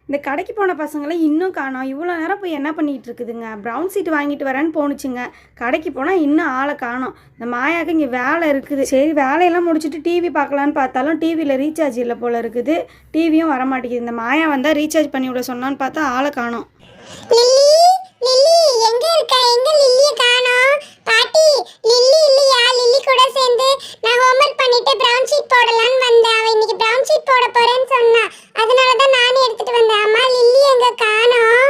இந்த கடைக்கு போன பசங்களை இன்னும் காணோம். இவ்வளோ நேரம் போய் என்ன பண்ணிகிட்டு இருக்குதுங்க? ப்ரௌன் ஷீட் வாங்கிட்டு வரேன்னு போணுச்சுங்க. கடைக்கு போனால் இன்னும் ஆளை காணோம். இந்த மாயாவுக்கு இங்கே வேலை இருக்குது. சரி, வேலையெல்லாம் முடிச்சுட்டு டிவி பார்க்கலான்னு பார்த்தாலும் டிவியில் ரீசார்ஜ் இல்லை போல் இருக்குது. டிவியும் வரமாட்டேங்குது. இந்த மாயா வந்தால் ரீசார்ஜ் பண்ணி விட சொன்னான்னு பார்த்தா ஆளை காணோம். எங்க இருக்க? எங்க லில்லிய காணோம்? பாட்டி, லில்லி இல்லையா? லில்லி கூட சேர்ந்து நான் ஹோம்வொர்க் பண்ணிட்டு பிரவுன் ஷீட் போடலாம்னு வந்தேன். அவ இன்னைக்கு பிரவுன் ஷீட் போட போறேன்னு சொன்னா. அதனால தான் நானே எடுத்துட்டு வந்தேன். அம்மா, லில்லி எங்க காணோம்?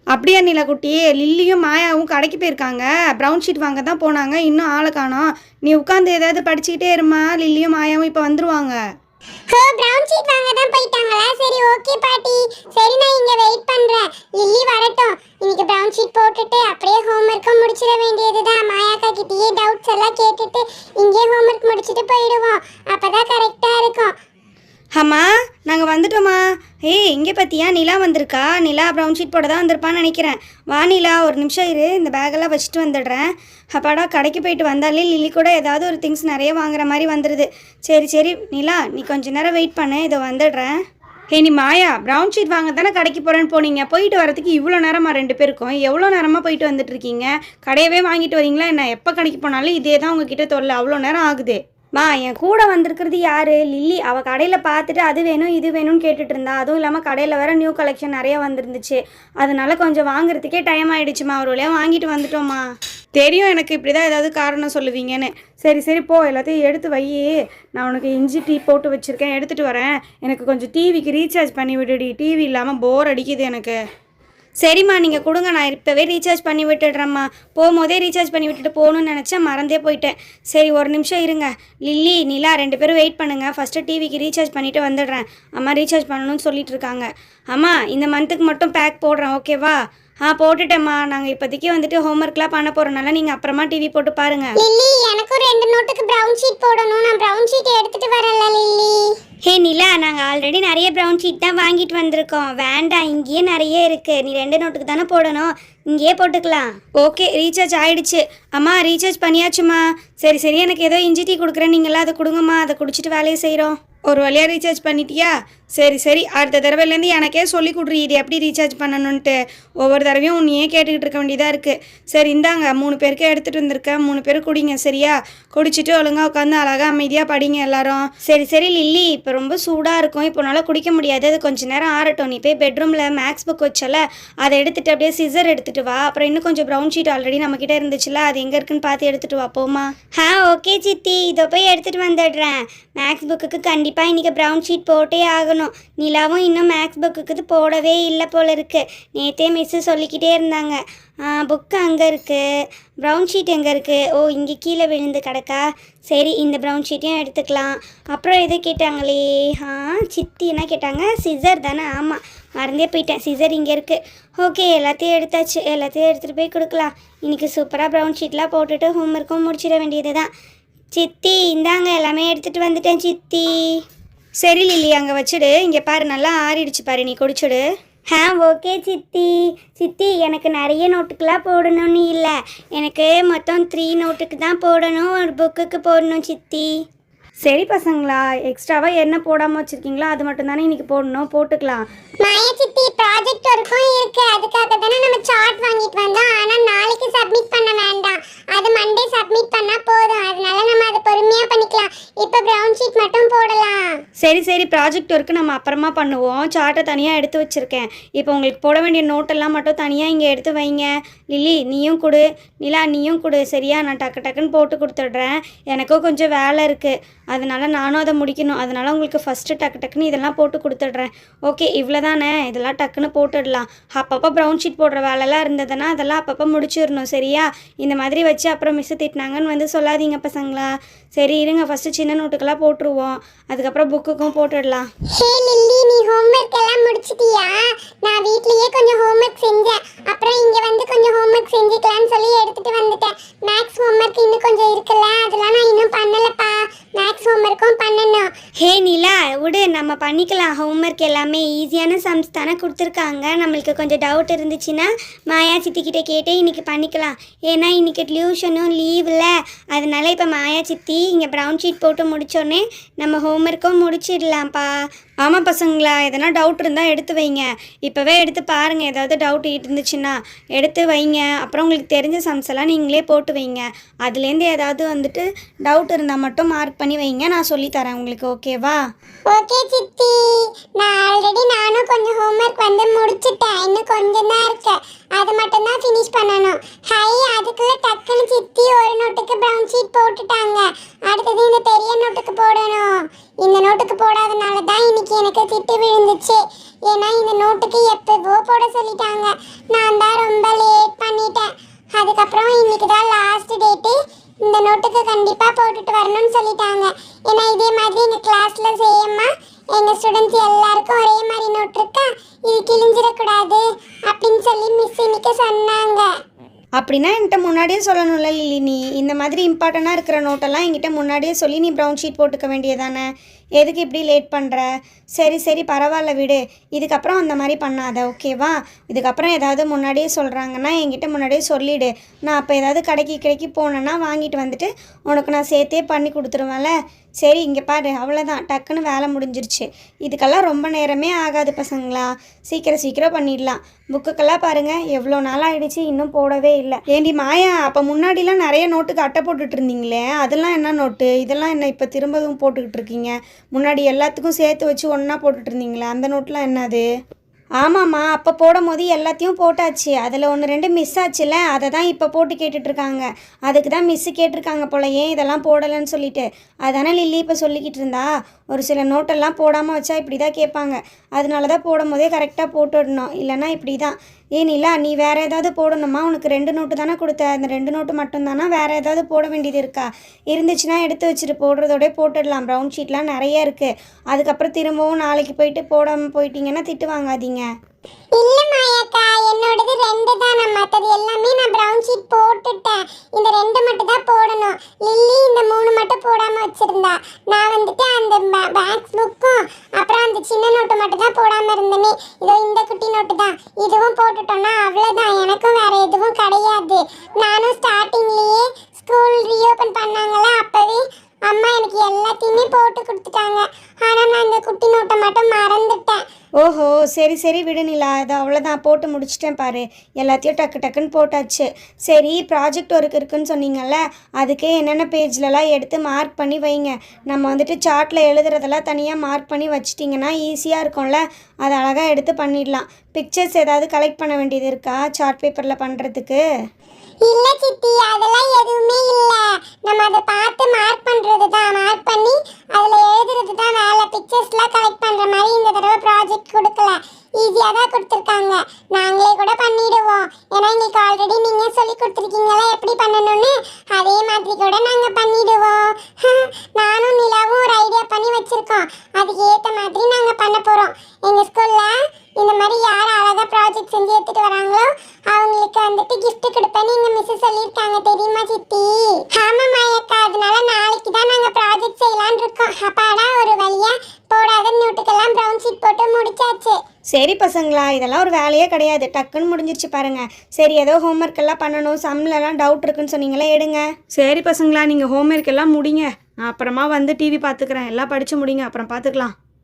அப்படியா நிலக்குட்டி? லில்லியும் மாயாவும் கடைக்கு போயிருக்காங்க. ப்ரௌன் ஷீட் வாங்க தான் போனாங்க. இன்னும் ஆளை காணோம். நீ உட்காந்து ஏதாவது படிச்சுக்கிட்டே இருமா. லில்லியும் மாயாவும் இப்போ வந்துருவாங்க. பிரவுன் ஷீட் வாங்க தான் போயிட்டாங்களா? சரி, ஓகே பாட்டி. சரி, நான் இங்க வெயிட் பண்றேன். லில்லி வரட்டும். இன்னைக்கு பிரவுன் ஷீட் போட்டுட்டு அப்படியே ஹோம்வொர்க்கும் முடிச்சிட வேண்டியதுதான். மாயாக்கா கிட்டயே டவுட்ஸ் எல்லாம் கேட்டுட்டு இங்கே ஹோம்வொர்க் முடிச்சிட்டு போயிடுவோம். அப்பதான் கரெக்டா இருக்கும். அம்மா, நாங்கள் வந்துட்டோம்மா. இங்கே பார்த்தியா, நிலா வந்திருக்கா. நிலா ப்ரௌன் ஷீட் போட தான் வந்திருப்பான்னு நினைக்கிறேன். வா நிலா, ஒரு நிமிஷம் இரு, இந்த பேக்கெல்லாம் வச்சுட்டு வந்துடுறேன். அப்பாடா, கடைக்கு போயிட்டு வந்தாலே லில்லி கூட ஏதாவது ஒரு திங்ஸ் நிறைய வாங்குற மாதிரி வந்துடுது. சரி நிலா, நீ கொஞ்சம் நேரம் வெயிட் பண்ணு, இதை வந்துடுறேன். நீ மாயா, ப்ரௌன் ஷீட் வாங்க தானே கடைக்கு போகிறேன்னு போனீங்க. போயிட்டு வரதுக்கு இவ்வளோ நேரமாக 2 பேருக்கும்? எவ்வளோ நேரமாக போயிட்டு வந்துட்டுருக்கீங்க? கடையவே வாங்கிட்டு வரீங்களா என்ன? எப்போ கடைக்கு போனாலும் இதே தான் உங்ககிட்ட தொல்லை. அவ்வளோ நேரம் ஆகுது. மா, என் கூட வந்திருக்கிறது யார்? லில்லி. அவள் கடையில் பார்த்துட்டு அது வேணும் இது வேணும்னு கேட்டுட்டு இருந்தா. அதுவும் இல்லாமல் கடையில் வேறு நியூ கலெக்ஷன் நிறையா வந்துருந்துச்சு. அதனால கொஞ்சம் வாங்குறதுக்கே டைம் ஆகிடுச்சுமா. ஒரு வழியாக வாங்கிட்டு வந்துட்டோம்மா. தெரியும் எனக்கு இப்படி தான் ஏதாவது காரணம் சொல்லுவீங்கன்னு. சரி போ, எல்லாத்தையும் எடுத்து வை. நான் உனக்கு இஞ்சி டீ போட்டு வச்சுருக்கேன், எடுத்துகிட்டு வரேன். எனக்கு கொஞ்சம் டிவிக்கு ரீசார்ஜ் பண்ணி விடுடி. டிவி இல்லாமல் போர் அடிக்குது எனக்கு. சரிம்மா, நீங்கள் கொடுங்க, நான் இப்போவே ரீசார்ஜ் பண்ணி விட்டுடுறேம்மா. போகும்போதே ரீசார்ஜ் பண்ணி விட்டுட்டு போகணுன்னு நினச்சேன், மறந்தே போயிட்டேன். சரி, ஒரு நிமிஷம் இருங்க. லில்லி, நிலா 2 பேரும் வெயிட் பண்ணுங்கள். ஃபஸ்ட்டு டிவிக்கு ரீசார்ஜ் பண்ணிவிட்டு வந்துடுறேன். அம்மா ரீசார்ஜ் பண்ணணும்னு சொல்லிட்டு இருக்காங்க. அம்மா, இந்த மந்த்துக்கு மட்டும் பேக் போடுறேன், ஓகேவா? போட்டுட்டேம்மா. நாங்கள் இப்போதைக்கு வந்துட்டு ஹோம்ஒர்க்லாம் பண்ண போகிறனால நீங்கள் அப்புறமா டிவி போட்டு பாருங்கள். லில்லி, எனக்கும் 2 நோட்டுக்கு பிரவுன் ஷீட் போடணும். நான் பிரவுன் ஷீட் எடுத்துட்டு வரல லில்லி. நிலா, நாங்கள் ஆல்ரெடி நிறைய ப்ரௌன் ஷீட் தான் வாங்கிட்டு வந்திருக்கோம். வேண்டாம், இங்கேயே நிறைய இருக்குது. நீ 2 நோட்டுக்கு தானே போடணும், இங்கேயே போட்டுக்கலாம். ஓகே, ரீசார்ஜ் ஆகிடுச்சு. அம்மா, ரீசார்ஜ் பண்ணியாச்சுமா. சரி, எனக்கு ஏதோ இஞ்சி டீ கொடுக்குறேன், நீங்களாம் அதை கொடுங்கம்மா. அதை குடிச்சிட்டு வேலையை செய்கிறோம். ஒரு வழியாக ரீசார்ஜ் பண்ணிட்டியா? சரி, அடுத்த தடவைலேருந்து எனக்கே சொல்லி கொடுறீ இது எப்படி ரீசார்ஜ் பண்ணணுன்ட்டு. ஒவ்வொரு தடவையும் உன்னையே கேட்டுக்கிட்டு இருக்க வேண்டியதாக இருக்குது. சரி, இந்தாங்க, 3 பேருக்கு எடுத்துகிட்டு வந்திருக்கேன். 3 பேர் குடிங்க, சரியா? குடிச்சிட்டு ஒழுங்காக உட்காந்து அழகாக அமைதியாக படிங்க எல்லாரும். சரி லில்லி, இப்போ ரொம்ப சூடாக இருக்கும், இப்போ நல்லா குடிக்க முடியாது. அது கொஞ்சம் நேரம் ஆறட்டும். நீ போய் பெட்ரூமில் மேக்ஸ் புக் வச்சல, அதை எடுத்துகிட்டு அப்படியே சிசர் எடுத்துகிட்டு வா. அப்புறம் இன்னும் கொஞ்சம் ப்ரௌன் ஷீட் ஆல்ரெடி நம்மக்கிட்ட இருந்துச்சுல, அது எங்கே இருக்குன்னு பார்த்து எடுத்துகிட்டு வா, போமா? ஓகே சித்தி, இதை போய் எடுத்துகிட்டு வந்துடுறேன். மேக்ஸ் புக்குக்கு கண்டிப்பாக இன்றைக்கி ப்ரௌன் ஷீட் போட்டே ஆகணும். நிலாவும் இன்னும் மேக்ஸ் புக்குக்கு போடவே இல்லை போல இருக்குது. நேற்றே மிஸ்ஸு சொல்லிக்கிட்டே இருந்தாங்க. புக்கு அங்கே இருக்குது, ப்ரௌன் ஷீட் எங்கே இருக்குது? இங்கே கீழே விழுந்து கிடக்கா. சரி, இந்த ப்ரௌன் ஷீட்டையும் எடுத்துக்கலாம். அப்புறம் எது கேட்டாங்களே? சித்தி என்ன கேட்டாங்க? சிசர் தானே? ஆமாம், மறந்தே போயிட்டேன். சிசர் இங்கே இருக்குது. ஓகே, எல்லாத்தையும் எடுத்தாச்சு. எல்லாத்தையும் எடுத்துகிட்டு போய் கொடுக்கலாம். இன்றைக்கி சூப்பராக ப்ரௌன் ஷீட்லாம் போட்டுட்டு ஹோம்ஒர்க்கும் முடிச்சிட வேண்டியது தான். சித்தி, இந்தாங்க, எல்லாமே எடுத்துகிட்டு வந்துட்டேன் சித்தி. சரி லில்லி, அங்கே வச்சுடு. இங்கே பாரு, நல்லா ஆறிடுச்சு பாரு, நீ குடிச்சுடு. ஓகே சித்தி, எனக்கு நிறைய நோட்டுக்கெலாம் போடணும்னு இல்லை. எனக்கு மொத்தம் 3 நோட்டுக்கு தான் போடணும், ஒரு புக்குக்கு போடணும் சித்தி. சரி பசங்களா, எக்ஸ்ட்ராவாக என்ன போடாமல் வச்சுருக்கீங்களோ அது மட்டும் தானே இன்றைக்கி போடணும், போட்டுக்கலாம். மாயா சித்தி, ப்ராஜெக்ட் ஒர்க்கும் இருக்குது. அதுக்காக தானே நம்ம சார்ட் வாங்கிட்டு வந்தோம். ஆனால் நாளைக்கு சப்மிட் பண்ண வேண்டாம், அது மண்டே சப்மிட் பண்ணால் போதும். அதனால நம்ம அதை பொறுமையாக பண்ணிக்கலாம். இப்போ ப்ரௌன் ஷீட் மட்டும் போடலாம். சரி, ப்ராஜெக்ட் ஒர்க்கு நம்ம அப்புறமா பண்ணுவோம். சார்ட்டை தனியாக எடுத்து வச்சுருக்கேன். இப்போ உங்களுக்கு போட வேண்டிய நோட்டெல்லாம் மட்டும் தனியாக இங்கே எடுத்து வைங்க. லில்லி, நீயும் கொடு. நிலா, நீயும் கொடு, சரியா? நான் டக்குன்னு போட்டு கொடுத்துட்றேன். எனக்கும் கொஞ்சம் வேலை இருக்குது, அதனால் நானும் அதை முடிக்கணும். அதனால் உங்களுக்கு ஃபஸ்ட்டு டக்குன்னு இதெல்லாம் போட்டு கொடுத்துட்றேன். ஓகே, இவ்வளோ தானே? இதெல்லாம் டக்குன்னு போட்டுடலாம். அப்பப்போ ப்ரௌன் ஷீட் போடுற வேலைலாம் இருந்ததுன்னா அதெல்லாம் அப்பப்போ முடிச்சிடணும், சரியா? இந்த மாதிரி வச்சு அப்புறம் மிஸ்ஸு திட்டினாங்கன்னு வந்து சொல்லாதீங்க பசங்களா. சரி, இருங்க, ஃபஸ்ட்டு சின்ன நோட்டுக்கெல்லாம் போட்டுருவோம், அதுக்கப்புறம் புக்குக்கும் போட்டுடலாம். லில்லி, நீ ஹோம்ஒர்க் எல்லாம் முடிச்சிட்டியா? நான் வீட்லேயே கொஞ்சம் ஹோம்ஒர்க் செஞ்சேன். அப்புறம் இங்கே வந்து கொஞ்சம் ஹோம்ஒர்க் செஞ்சுக்கலான்னு சொல்லி எடுத்துகிட்டு வந்துட்டேன். மேக்ஸ் ஹோம்ஒர்க் இன்னும் கொஞ்சம் இருக்குல்ல, அதெல்லாம் நான் இன்னும் பண்ணலப்பா. மேக்ஸ் ஹோம்ஒர்க்கும் பண்ணணும். நிலா, விடு, நம்ம பண்ணிக்கலாம். ஹோம்ஒர்க் எல்லாமே ஈஸியான ஈஸியான சம்ஸ் தானே கொடுத்துருக்காங்க. நம்மளுக்கு கொஞ்சம் டவுட் இருந்துச்சுன்னா மாயா சித்திக்கிட்ட கேட்டு இன்றைக்கி பண்ணிக்கலாம். ஏன்னா இன்றைக்கி டியூஷனும் லீவில், அதனால இப்போ மாயா சித்தி இங்கே ப்ரௌன் ஷீட் போட்டு முடித்தோடனே நம்ம ஹோம்ஒர்க்கும் முடிச்சிடலாம்ப்பா. ஆமாம் பசங்களா, எதனா டவுட் இருந்தால் எடுத்து வைங்க. இப்போவே எடுத்து பாருங்கள், ஏதாவது டவுட் இருந்துச்சுன்னா எடுத்து வைங்க. அப்புறம் உங்களுக்கு தெரிஞ்ச சம்ஸ் எல்லாம் நீங்களே போட்டு வைங்க. அதுலேருந்து ஏதாவது வந்துட்டு டவுட் இருந்தால் மட்டும் மார்க் பண்ணி வைங்க, நான் சொல்லித்தரேன் உங்களுக்கு. ஓகேவா? ஓகே சித்தி, நானும் கொஞ்சம் ஹோம்ஒர்க் வந்து முடிச்சிட்டேன். இன்னும் கொஞ்சம் தான் இருக்கு, அது மட்டும் தான் ஃபினிஷ் பண்ணணும். ஹை, அதுக்குள்ள டக்குன்னு சித்தி ஒரு நோட்டுக்கு ப்ரௌன் ஷீட் போட்டுட்டாங்க. அடுத்தது இந்த பெரிய நோட்டுக்கு போடணும். இந்த நோட்டுக்கு போடாதனால தான் இன்னைக்கு எனக்கு திட்டு விழுந்துச்சு. ஏன்னா இந்த நோட்டுக்கு எப்பவோ போட சொல்லிட்டாங்க. நான் தான் ரொம்ப லேட் பண்ணிட்டேன். அதுக்கப்புறம் இன்னைக்கு தான் லாஸ்ட் டேட்டு. இந்த நோட்டுக்கு கண்டிப்பாக போட்டுட்டு வரணும்னு சொல்லிட்டாங்க. ஏன்னா இதே மாதிரி எங்கள் கிளாஸில் சேமா எங்கள் ஸ்டூடெண்ட்ஸ் எல்லாருக்கும் ஒரே மாதிரி நோட் இருக்கா, இது கிழிஞ்சிடக்கூடாது அப்படின்னு சொல்லி மிஸ் இன்னைக்கு சொன்னாங்க. அப்படின்னா என்கிட்ட முன்னாடியே சொல்லணும்ல லில்லி, நீ இந்த மாதிரி இம்பார்ட்டண்ட்டாக இருக்கிற நோட்டெல்லாம் என்கிட்ட முன்னாடியே சொல்லி நீ ப்ரௌன் ஷீட் போட்டுக்க வேண்டியதானே. எதுக்கு இப்படி லேட் பண்ணுற? சரி சரி பரவாயில்ல விடு, இதுக்கப்புறம் அந்த மாதிரி பண்ணாத. ஓகேவா? இதுக்கப்புறம் ஏதாவது முன்னாடியே சொல்கிறாங்கன்னா என்கிட்ட முன்னாடியே சொல்லிவிடு. நான் அப்போ ஏதாவது கடைக்கு போனேன்னா வாங்கிட்டு வந்துட்டு உனக்கு நான் சேர்த்தே பண்ணி கொடுத்துருவேன்ல. சரி இங்கே பாரு, அவ்வளோதான், டக்குன்னு வேலை முடிஞ்சிருச்சு. இதுக்கெல்லாம் ரொம்ப நேரமே ஆகாது பசங்களா, சீக்கிரம் பண்ணிடலாம். புக்குக்கெல்லாம் பாருங்கள் எவ்வளோ நாள் ஆகிடுச்சு, இன்னும் போடவே இல்லை. ஏண்டி மாயா, அப்போ முன்னாடிலாம் நிறைய நோட்டுக்கு அட்டை போட்டுட்டு இருந்தீங்களே, அதெல்லாம் என்ன நோட்டு? இதெல்லாம் என்ன இப்போ திரும்பவும் போட்டுக்கிட்டு இருக்கீங்க? முன்னாடி எல்லாத்துக்கும் சேர்த்து வச்சு ஒன்றா போட்டுட்டு இருந்தீங்களே, அந்த நோட்லாம் என்னது? ஆமாம்மா, அப்போ போடும் போது எல்லாத்தையும் போட்டாச்சு. அதில் 1-2 மிஸ் ஆச்சுல, அதை தான் இப்போ போட்டு கேட்டுட்ருக்காங்க. அதுக்கு தான் மிஸ்ஸு கேட்டிருக்காங்க போல, ஏன் இதெல்லாம் போடலைன்னு சொல்லிட்டு. அதானே லில்லி இப்போ சொல்லிக்கிட்டு இருந்தா. ஒரு சில நோட்டெல்லாம் போடாமல் வச்சா இப்படி தான் கேட்பாங்க. அதனால தான் போடும் போதே கரெக்டாக போட்டுடணும், இல்லைன்னா இப்படி தான். ஏனில்லா, நீ வேறு ஏதாவது போடணுமா? உனக்கு 2 நோட்டு தானே கொடுத்த, அந்த 2 நோட்டு மட்டும்தானா? வேறு ஏதாவது போட வேண்டியது இருக்கா? இருந்துச்சுன்னா எடுத்து வச்சுட்டு போடுறதோடய போட்டுடலாம். ப்ரௌன் ஷீட்லாம் நிறைய இருக்குது. அதுக்கப்புறம் திரும்பவும் நாளைக்கு போயிட்டு போடாமல் போயிட்டீங்கன்னா திட்டு வாங்காதீங்க. இல்ல மாயாக்கா, என்னோடது 2 தான். நான் மற்றது எல்லாமே நான் ப்ரௌன் ஷீட் போட்டுட்டேன். இந்த 2 மட்டும் தான் போடணும். லில்லி இந்த 3 மட்டும் போடாம வச்சிருந்தா. நான் வந்துட்டு அந்த மேக்ஸ் புக்கும் அப்புறம் அந்த சின்ன நோட்டு மட்டும் தான் போடாம இருந்தேனே. இதோ இந்த குட்டி நோட்டு தான். இதுவும் போட்டுட்டோம்னா அவ்வளோதான், எனக்கும் வேற எதுவும் கிடையாது. நானும் ஸ்டார்டிங்லேயே ஸ்கூல் ரீஓப்பன் பண்ணாங்களா, அப்போவே அம்மா எனக்கு எல்லாத்தையுமே போட்டு கொடுத்துட்டாங்க. ஆனால் நான் இந்த குட்டி நோட்டை மட்டும் மறந்துட்டேன். ஓஹோ, சரி விடுநிலா, அது அவ்வளோதான், போட்டு முடிச்சிட்டேன் பாரு. எல்லாத்தையும் டக்குன்னு போட்டாச்சு. சரி, ப்ராஜெக்ட் ஒர்க் இருக்குன்னு சொன்னீங்கல்ல, அதுக்கே என்னென்ன பேஜ்லலாம் எடுத்து மார்க் பண்ணி வைங்க. நம்ம வந்துட்டு சார்ட்டில் எழுதுறதெல்லாம் தனியாக மார்க் பண்ணி வச்சிட்டிங்கன்னா ஈஸியாக இருக்கும்ல, அதை அழகாக எடுத்து பண்ணிடலாம். பிக்சர்ஸ் ஏதாவது கலெக்ட் பண்ண வேண்டியது இருக்கா சார்ட் பேப்பரில் பண்ணுறதுக்கு? இல்ல சித்தி, அதெல்லாம் எதுவுமே இல்ல. நம்ம அதை பார்த்து மார்க் பண்றது தான். மார்க் பண்ணி அதுல எழுதுறது தான் வேலை. பிக்சர்ஸ்லாம் கலெக்ட் பண்ற மாதிரி இந்த தடவை ப்ராஜெக்ட் கொடுக்கல. ஈஸியா தான் கொடுத்துருக்காங்க. நாங்களே கூட பண்ணிடுவோம். ஏன்னா எங்களுக்கு ஆல்ரெடி நீங்க சொல்லி கொடுத்துருக்கீங்களா எப்படி பண்ணணும்னு, அதே மாதிரி கூட நாங்க பண்ணிடுவோம். நானும் நிலாவும் ஒரு ஐடியா பண்ணி வச்சிருக்கோம். அதுக்கு ஏற்ற மாதிரி நாங்க பண்ண போறோம். எங்க ஸ்கூல்ல இந்த மாதிரி யார் அழகா ப்ராஜெக்ட் செஞ்சு எடுத்துட்டு வராங்களோ அவங்களுக்கு வந்துட்டு gift கொடுப்பேன்னு எங்க மிஸ் சொல்லியிருக்காங்க, தெரியுமா சித்தி? ஆமா மாயக்கா, அதனால நாளைக்கு தான் நாங்க ப்ராஜெக்ட் செய்யலாம்னு இருக்கோம். அப்பாடா, ஒரு வழியா போடாத நோட்டுக்கெல்லாம் ப்ரௌன் ஷீட் போட்டு முடிச்சாச்சு. சரி பசங்களா, இதெல்லாம் ஒரு வேலையே கிடையாது, டக்குன்னு முடிஞ்சிருச்சு பாருங்க. சரி, ஏதோ ஹோம்ஒர்க் எல்லாம் பண்ணணும், சம்லலாம் டவுட் இருக்குன்னு சொன்னீங்களே, எடுங்க. சரி பசங்களா, நீங்கள் ஹோம்ஒர்க் எல்லாம் முடிங்க. நான் அப்புறமா வந்து டிவி பார்த்துக்கிறேன். எல்லாம் படித்து முடிங்க, அப்புறம் பார்த்துக்கலாம்.